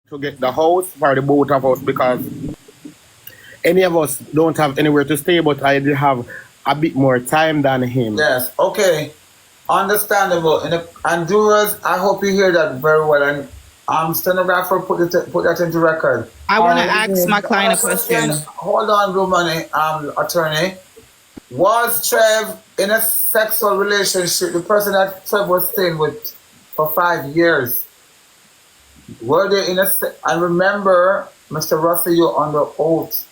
to get the house for the both of us because any of us don't have anywhere to stay, but I did have a bit more time than him. Yes, okay. Understandable. And viewers, I hope you hear that very well. And stenographer, put that into record. I want to ask my client a question. Hold on, Blue Money, attorney. Was Trev in a sexual relationship, the person that Trev was staying with for 5 years? Were they in a, and remember, Mr. Russell, you're under oath.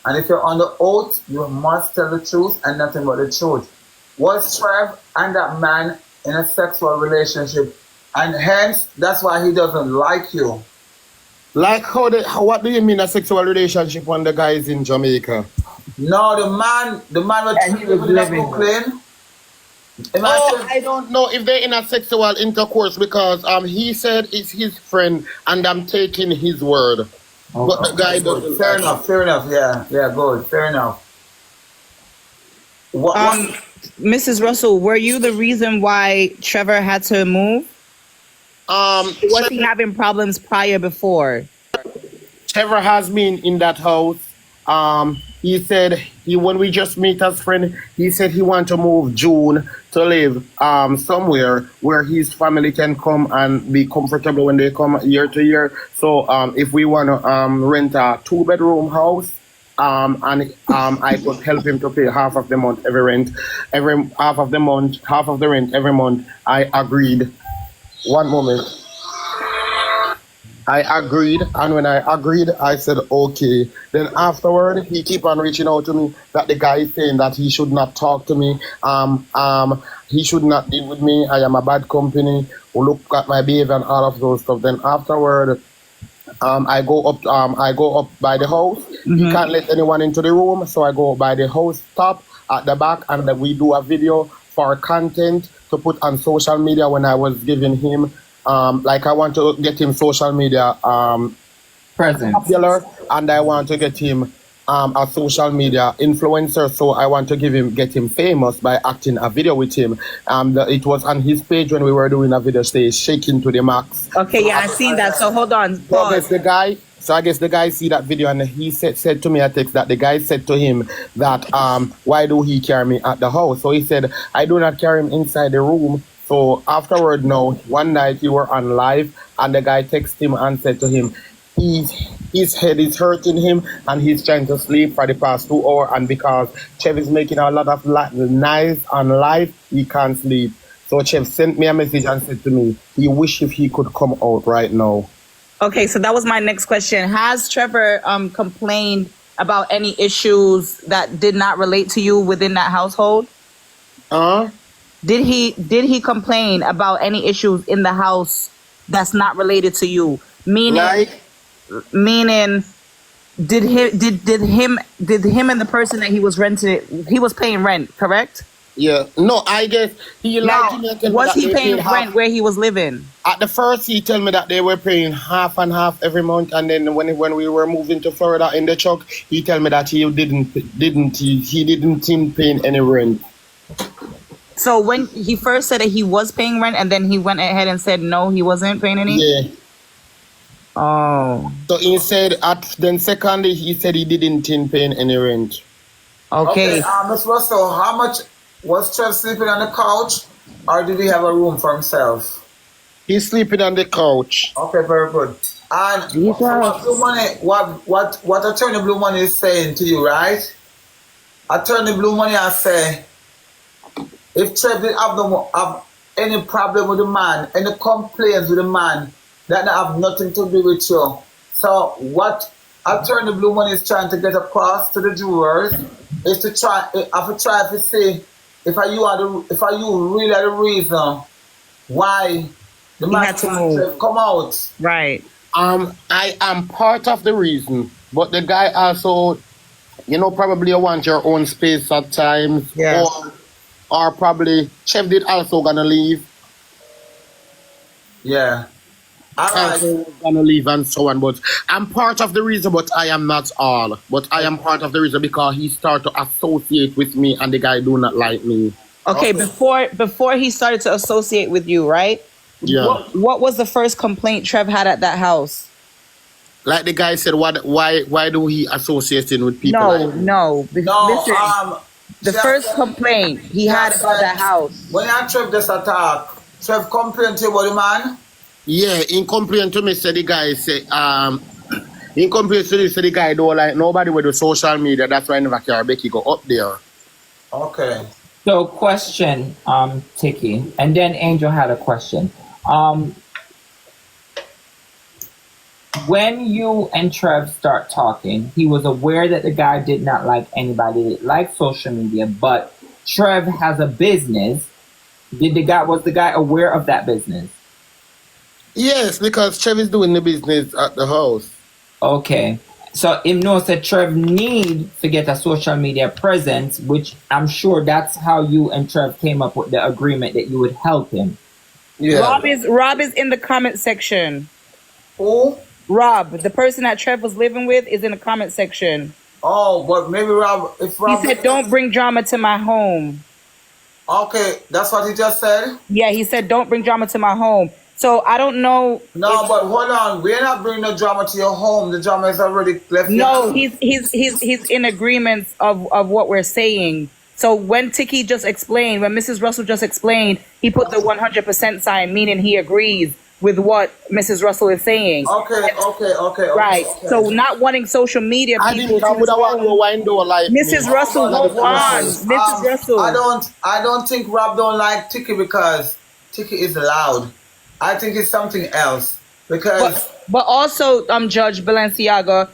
And if you're under oath, you must tell the truth and nothing but the truth. Was Trev and that man in a sexual relationship? And hence, that's why he doesn't like you. Like what do you mean a sexual relationship when the guy is in Jamaica? No, the man with he was living in Brooklyn. I don't know if they're in a sexual intercourse because he said it's his friend and I'm taking his word. But the guy doesn't. Fair enough. Yeah, good. Fair enough. Mrs. Russell, were you the reason why Trevor had to move? Was he having problems before? Trevor has been in that house. He said when we just meet as friend, he said he want to move June to live somewhere where his family can come and be comfortable when they come year to year. So if we want to rent a 2-bedroom house, and I could help him to pay half of the month half of the rent every month. I agreed. One moment. I agreed, and when I agreed, I said okay. Then afterward, he keep on reaching out to me that the guy is saying that he should not talk to me. He should not deal with me. I am a bad company. Look at my behavior and all of those stuff. Then afterward, I go up by the house. Mm-hmm. He can't let anyone into the room, so I go by the house top at the back, and then we do a video for content to put on social media when I was giving him. Like I want to get him social media presence, popular, and I want to get him a social media influencer. So I want to get him famous by acting a video with him. It was on his page when we were doing a video stage, shaking to the max. Okay, yeah, I've seen that. So hold on. So I guess the guy see that video and he said to me a text that the guy said to him that why do he carry me at the house? So he said I do not carry him inside the room. So afterward, no, one night he were on live and the guy texted him and said to him, his head is hurting him and he's trying to sleep for the past 2 hours, and because Chev is making a lot of noise on live, he can't sleep. So Chev sent me a message and said to me, he wish if he could come out right now. Okay, so that was my next question. Has Trevor complained about any issues that did not relate to you within that household? Did he complain about any issues in the house that's not related to you? Meaning, did him and the person that he was renting, he was paying rent, correct? Yeah. No, I guess he lied to me. Was he paying rent where he was living? At the first, he told me that they were paying half and half every month, and then when we were moving to Florida in the truck, he told me that he didn't pay any rent. So when he first said that he was paying rent, and then he went ahead and said no, he wasn't paying any? Yeah. Oh. So he said, then secondly, he said he didn't pay any rent. Okay. Ms. Russell, how much was Trev sleeping on the couch, or did he have a room for himself? He's sleeping on the couch. Okay, very good. And what Attorney Blue Money is saying to you, right? Attorney Blue Money, I say, if Trev did have any problem with the man, any complaints with the man, that have nothing to do with you. So what Attorney Blue Money is trying to get across to the viewers is to try to see if you really are the reason why the man had to come out. Right. I am part of the reason, but the guy also, probably want your own space at times. Yeah. Or probably Chef did also gonna leave. Yeah. Also gonna leave and so on, but I'm part of the reason, but I am not all. But I am part of the reason because he started to associate with me and the guy do not like me. Okay, before he started to associate with you, right? Yeah. What was the first complaint Trev had at that house? Like the guy said, why do he associating with people No, like no. No, Listen, the first complaint he had about that house. When I Trev just attack, Trev complained to you about the man? Yeah, in complaint to me, said the guy say, in complaint to this, the guy don't like nobody with the social media. That's why I never care Becky go up there. Okay. So question, Tikki, and then Angel had a question. When you and Trev start talking, he was aware that the guy did not like anybody that liked social media, but Trev has a business. Was the guy aware of that business? Yes, because Trev is doing the business at the house. Okay. So him knows that Trev need to get a social media presence, which I'm sure that's how you and Trev came up with the agreement that you would help him. Yeah. Rob is in the comment section. Who? Rob, the person that Trev was living with, is in the comment section. Oh, but maybe Rob, if Rob... He said, don't bring drama to my home. Okay, that's what he just said? Yeah, he said, don't bring drama to my home. So I don't know. No, but hold on. We're not bringing the drama to your home. The drama is already left. No, he's in agreement of what we're saying. So when Tikki just explained, when Mrs. Russell just explained, he put the 100% sign, meaning he agrees with what Mrs. Russell is saying. Okay. Right. Okay. So not wanting social media I people didn't come with a one door like Mrs. me. Russell, hold on. Mrs. Russell. I don't think Rob don't like Tikki because Tikki is loud. I think it's something else because. But also, Judge Balenciaga,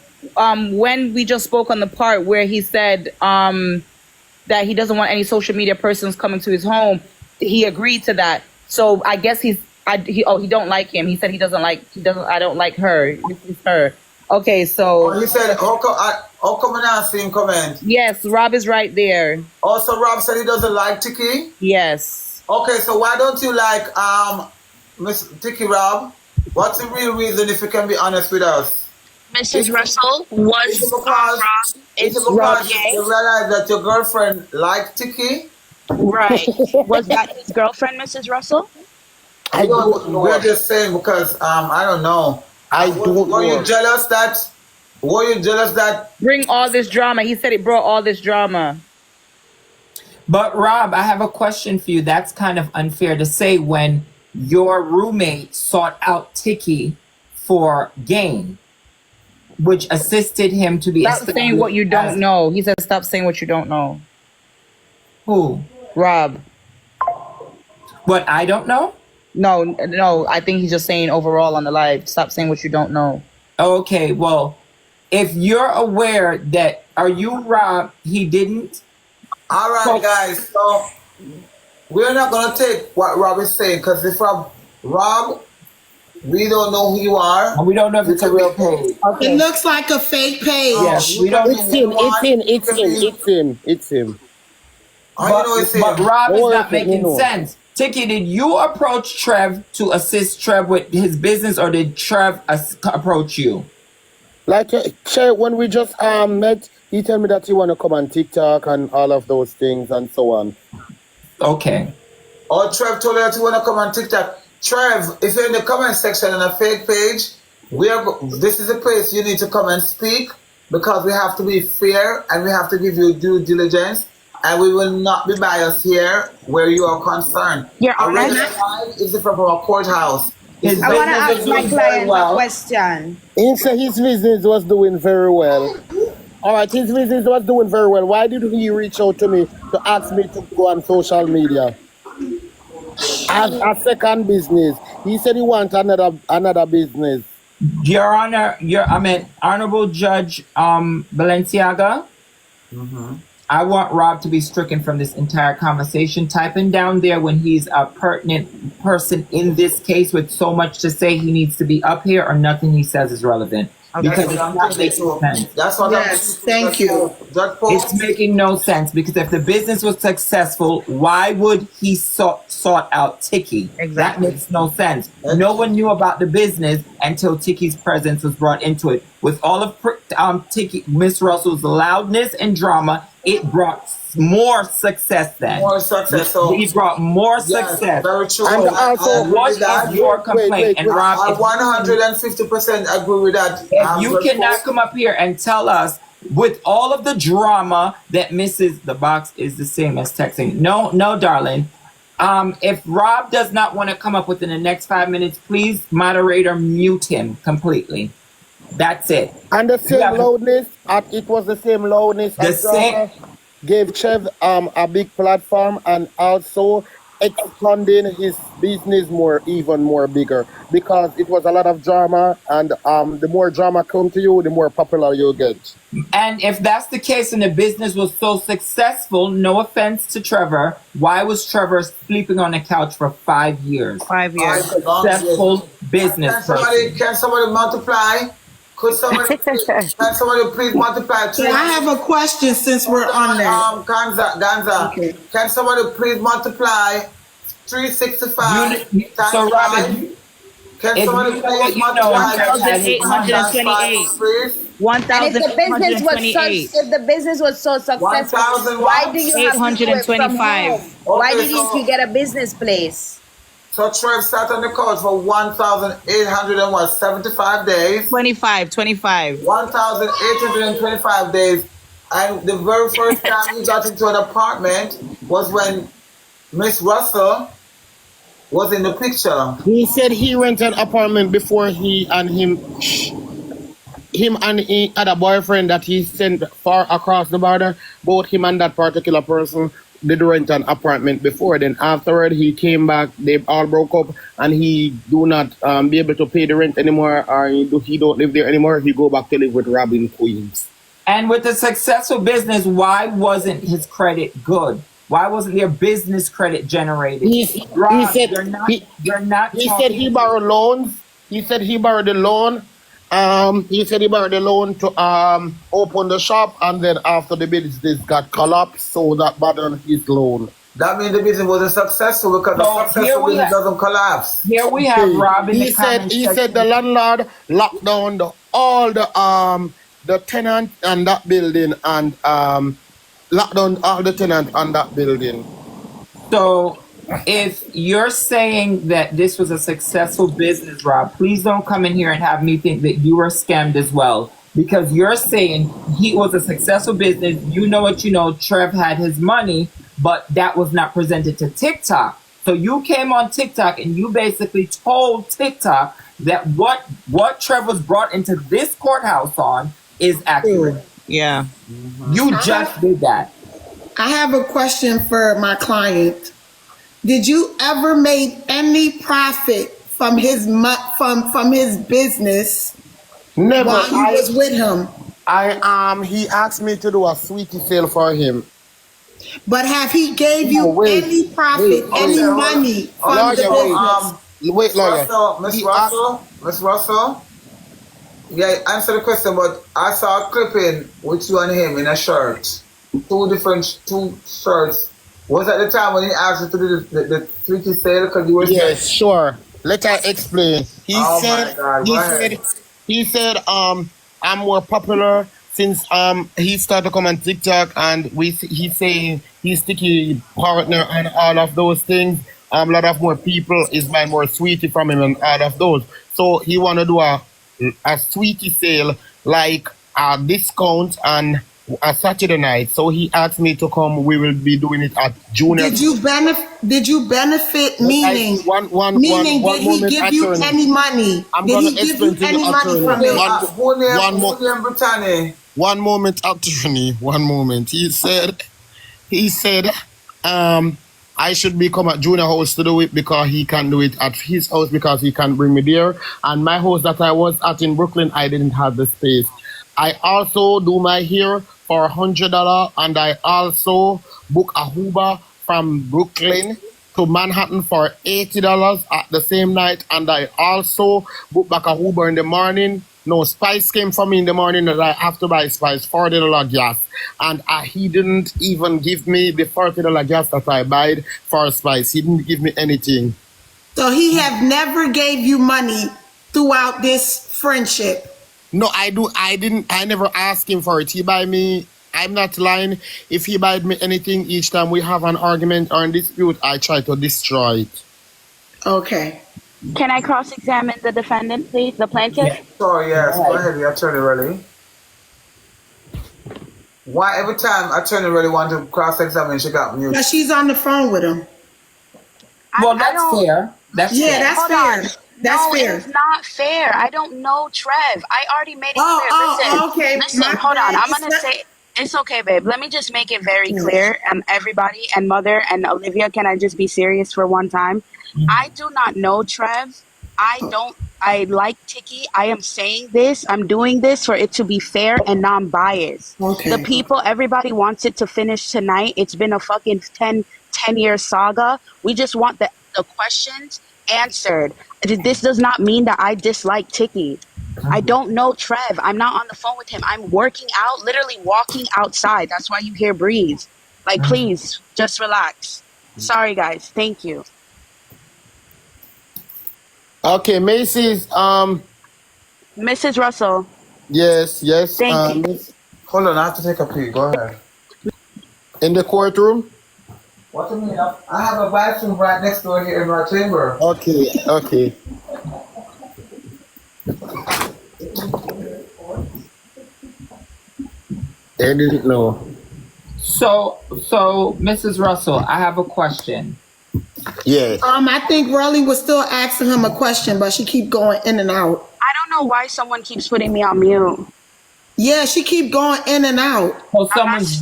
when we just spoke on the part where he said that he doesn't want any social media persons coming to his home, he agreed to that. So I guess he don't like him. He said I don't like her. This is her. Okay, so. Oh, he said, how come I not see him comment? Yes, Rob is right there. Also, Rob said he doesn't like Tikki? Yes. Okay, so why don't you like Miss Tikki, Rob? What's the real reason, if you can be honest with us? Mrs. Russell was Is it because, you realize that your girlfriend liked Tikki? right. Was that his girlfriend, Mrs. Russell? I don't know. We're just saying because I don't know. Were you jealous that? Bring all this drama. He said it brought all this drama. But Rob, I have a question for you. That's kind of unfair to say when your roommate sought out Tikki for gain, which assisted him to be. Stop saying what you don't know. He said, "Stop saying what you don't know." Who? Rob. What I don't know? No. I think he's just saying overall on the live. Stop saying what you don't know. Okay. Well, if you're aware that, are you Rob? He didn't. All right, guys. So we're not gonna take what Rob is saying because if Rob, we don't know who you are. And we don't know if it's a real page. Okay. It looks like a fake page. Yes, we don't. It's him. But Rob is not making sense. Tikki, did you approach Trev to assist Trev with his business, or did Trev approach you? Like when we just met, he told me that he want to come on TikTok and all of those things and so on. Okay. Oh, Trev told you that you want to come on TikTok. Trev, if you're in the comment section on a fake page, this is a place you need to come and speak because we have to be fair and we have to give you due diligence. And we will not be biased here where you are concerned. Your Honor, is from our courthouse. I want to ask my client a question. He said his business was doing very well. All right, his business was doing very well. Why did he reach out to me to ask me to go on social media? As a second business. He said he wants another business. Your Honor, Honorable Judge Balenciaga. Mm-hmm. I want Rob to be stricken from this entire conversation. Typing down there when he's a pertinent person in this case with so much to say, he needs to be up here, or nothing he says is relevant. Because it's not making sense. That's what Thank you. It's making no sense because if the business was successful, why would he sought out Tikki? Exactly. That makes no sense. No one knew about the business until Tikki's presence was brought into it. With all of Tikki, Miss Russell's loudness and drama, it brought more success then. More success. So He brought more yes, success. very true. And also, What is your complaint? And Rob, I 150% agree with that. if you cannot come up here and tell us with all of the drama that the box is the same as texting. No, darling. If Rob does not want to come up within the next 5 minutes, please, moderator, mute him completely. That's it. And the same loudness, it was the same loudness. The same. Gave Trev a big platform and also expanding his business even more bigger, because it was a lot of drama, and the more drama come to you, the more popular you get. And if that's the case and the business was so successful, no offense to Trevor, why was Trevor sleeping on the couch for 5 years? 5 years. Successful business person. Can somebody multiply? Can somebody please multiply? So I have a question since we're on that. Ganza. Okay. Can somebody please multiply 365 times So, 5? Robin, Can if somebody you know what please you know, multiply 1,828. please? And if the business was so successful, 1,000 why do you have to do it from 825. home? Why Okay, didn't so- you get a business place? So Trev sat on the couch for 1,875 days. 25. 1,825 days. And the very first time he got into an apartment was when Miss Russell was in the picture. He said he rented an apartment before he and he had a boyfriend that he sent far across the border. Both him and that particular person did rent an apartment before. Then afterward, he came back. They all broke up, and he do not be able to pay the rent anymore, or he don't live there anymore. He go back to live with Robin Queens. And with the successful business, why wasn't his credit good? Why wasn't their business credit generated? He said he borrowed loans. He said he borrowed the loan. He said he borrowed the loan to open the shop, and then after the business got collapsed, so that burdened his loan. That means the business wasn't successful, because the successful business doesn't collapse. Here we have Rob in He said the landlord locked down all the tenant and that building, and locked down all the tenant on that building. So if you're saying that this was a successful business, Rob, please don't come in here and have me think that you were scammed as well. Because you're saying he was a successful business. You know what you know. Trev had his money, but that was not presented to TikTok. So you came on TikTok and you basically told TikTok that what Trev was brought into this courthouse on is accurate. Yeah. You just did that. I have a question for my client. Did you ever make any profit from his from his business? Never. While he was with him? He asked me to do a sweetie sale for him. But have he gave you any profit, any money from the business? Lawyer. Miss Russell. Yeah, answer the question, but I saw a clipping with you and him in a shirt. Two shirts. Was that the time when he asked you to do the sweetie sale? Because you were Yes, sure. Let her explain. He said I'm more popular since he started to come on TikTok, and he say he's Tikki partner and all of those things. A lot of more people is buying more sweetie from him and all of those. So he wanna do a sweetie sale, like a discount on a Saturday night. So he asked me to come. We will be doing it at Junior. Did you benefit? Meaning, did he give you any money? Did he give you any money from it? One moment, attorney. One moment. He said, I should become at Junior house to do it, because he can do it at his house because he can bring me there. And my house that I was at in Brooklyn, I didn't have the space. I also do my hair for $100, and I also book a Uber from Brooklyn to Manhattan for $80 at the same night, and I also book back a Uber in the morning. No, Spice came for me in the morning, and I have to buy Spice $40 gas, and he didn't even give me the $40 gas that I buy for Spice. He didn't give me anything. So he have never gave you money throughout this friendship? No, I never asked him for it. He buy me I'm not lying. If he buys me anything each time we have an argument or a dispute, I try to destroy it. Okay. Can I cross-examine the defendant, please? The plaintiff? Yeah. So yes, go ahead, the attorney really. Why every time attorney really want to cross-examine, she got mute? Now she's on the phone with him. Well, I that's don't- fair. That's Yeah, fair. that's Hold fair. on. That's No, fair. it's not fair. I don't know Trev. I already made it clear. Oh, Listen, okay. listen, My hold on. bad. I'm gonna It's say it's okay, babe. Let me just make it very clear. Everybody and Mother and Olivia, can I just be serious for one time? I do not know Trev. I like Tikki. I am saying this. I'm doing this for it to be fair and non-biased. Okay. The people, everybody wants it to finish tonight. It's been a fucking 10-year saga. We just want the questions answered. This does not mean that I dislike Tikki. I don't know Trev. I'm not on the phone with him. I'm working out, literally walking outside. That's why you hear breeze. Like, please, just relax. Sorry, guys. Thank you. Okay, Macy's. Mrs. Russell. Yes. Thank you. Miss- Hold on, I have to take a pee. Go ahead. in the courtroom. What do you mean? I have a bathroom right next door here in my chamber. Okay. I didn't know. So, Mrs. Russell, I have a question. Yes. I think Rolly was still asking him a question, but she keep going in and out. I don't know why someone keeps putting me on mute. Yeah, she keep going in and out. Well, someone's.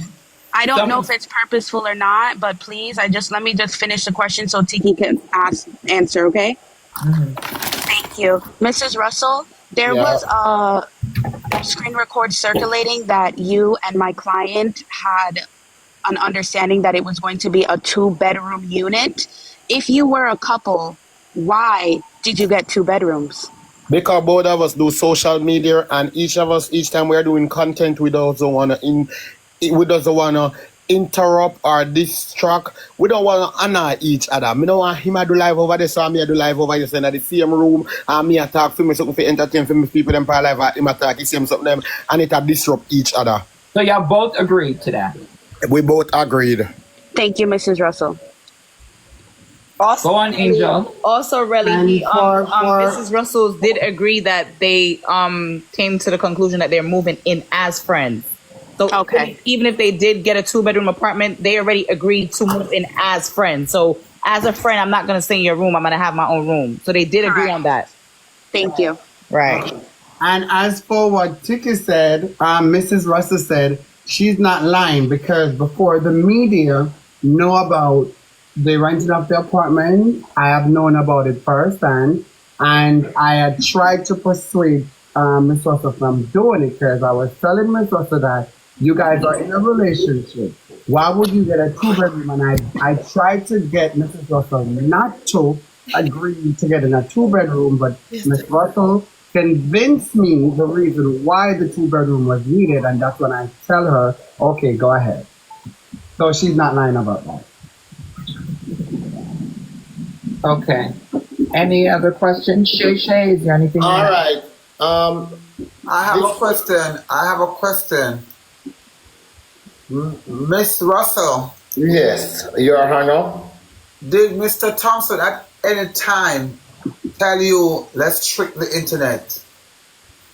I don't know if it's purposeful or not, but please, let me just finish the question so Tikki can answer, okay? Thank you. Mrs. Russell, there was a screen record circulating that you and my client had an understanding that it was going to be a 2-bedroom unit. If you were a couple, why did you get 2 bedrooms? Because both of us do social media, and each time we're doing content, we don't wanna interrupt or distract. We don't want to annoy each other. Me don't want him to do live over there, so me do live over here, so in the same room, and me talk for me something for entertain for me people them per live, and him talk the same something them, and it disrupt each other. So y'all both agreed to that. We both agreed. Thank you, Mrs. Russell. Also, Go on, Angel. Also, really, for- Mrs. Russell did agree that they came to the conclusion that they're moving in as friends. So Okay. even if they did get a 2-bedroom apartment, they already agreed to move in as friends. So as a friend, I'm not going to stay in your room. I'm going to have my own room. So they did agree Correct. on that. Thank you. Right. And as for what Tikki said, Mrs. Russell said she's not lying because before the media know about the renting of the apartment, I have known about it firsthand, and I had tried to persuade Miss Russell from doing it because I was telling Miss Russell that you guys are in a relationship. Why would you get a 2-bedroom? And I tried to get Mrs. Russell not to agree to get in a 2-bedroom, but Miss Russell convinced me the reason why the 2-bedroom was needed, and that's when I tell her, okay, go ahead. So she's not lying about that. Okay. Any other questions? Shay, is there anything? All right. I have a question. Miss Russell, Yes, Your Honor. did Mr. Thompson at any time tell you, let's trick the internet?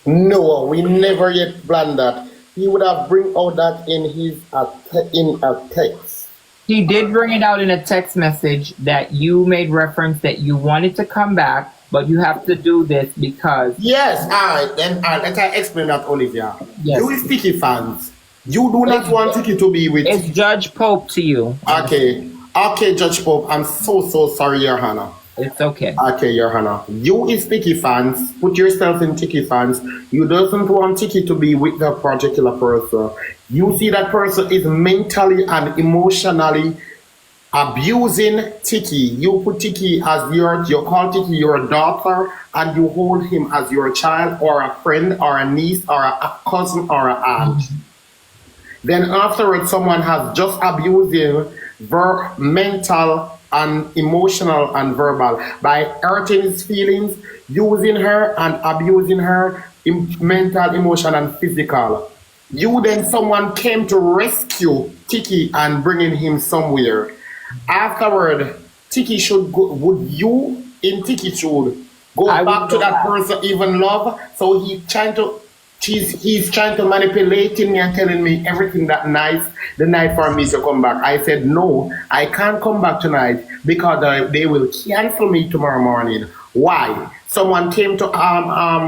No, we never yet planned that. He would have bring out that in a text. He did bring it out in a text message that you made reference that you wanted to come back, but you have to do this because. Yes, all right. Then let I explain that, Olivia. Yes. You is Tikki fans. You do not want Tikki to be with. It's Judge Pope to you. Okay, Judge Pope. I'm so sorry, Your Honor. It's okay. Okay, Your Honor. You is Tikki fans. Put yourself in Tikki fans. You doesn't want Tikki to be with that particular person. You see that person is mentally and emotionally abusing Tikki. You put Tikki as you call Tikki your daughter, and you hold him as your child or a friend or a niece or a cousin or an aunt. Then afterwards, someone has just abused him, mental and emotional and verbal, by hurting his feelings, using her and abusing her, mental, emotional, and physical. You then someone came to rescue Tikki and bringing him somewhere. Afterward, Tikki should go. Would you in Tikki should go back to that person even love? So he's trying to manipulating me and telling me everything that the night for me to come back. I said no, I can't come back tonight because they will cancel me tomorrow morning. Why? Someone came to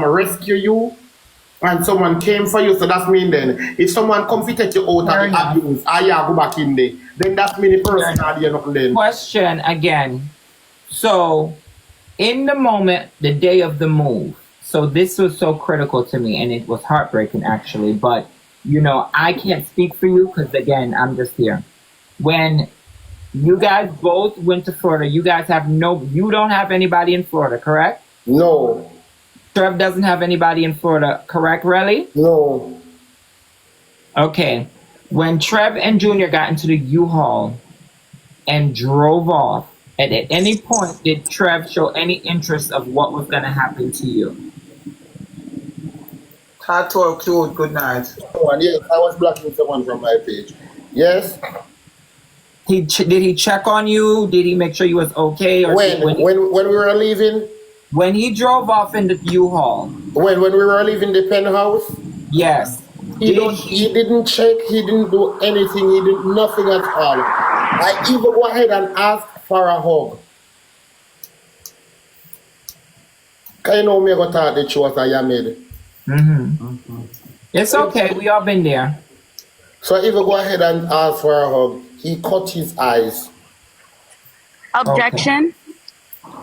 rescue you, and someone came for you. So that's mean then if someone come to take you out of the abuse, go back in there. Then that's mean the person had you nothing then. Question again. So, in the moment, the day of the move. So this was so critical to me, and it was heartbreaking actually. But you know, I can't speak for you because again, I'm just here. When you guys both went to Florida, you don't have anybody in Florida, correct? No. Trev doesn't have anybody in Florida, correct, Relly? No. Okay. When Trev and Junior got into the U-Haul and drove off, at any point did Trev show any interest of what was going to happen to you? Tattoo cute, good night. Yes, I was blocking someone from my page. Yes. Did he check on you? Did he make sure you was okay? Or when we were leaving? When he drove off in the U-Haul. When we were leaving the penthouse? Yes. He didn't check, he didn't do anything, he did nothing at all. I even go ahead and ask for a hug. Can you know me go talk the truth I made? It's okay, we all been there. So I even go ahead and ask for a hug. He cut his eyes. Objection.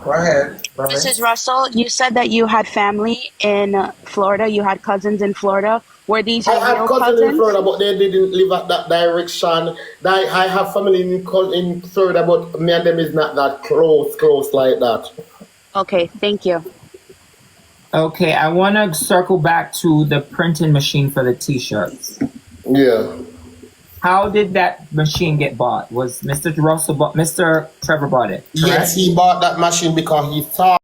Go ahead. Mrs. Russell, you said that you had family in Florida. You had cousins in Florida. Were these your I real have cousins in cousins? Florida, but they didn't live at that direction. I have family in Florida, but me and them is not that close like that. Okay, thank you. Okay, I want to circle back to the printing machine for the T-shirts. Yeah. How did that machine get bought? Was Mr. Trevor bought it? Correct? Yes, he bought that machine because he thought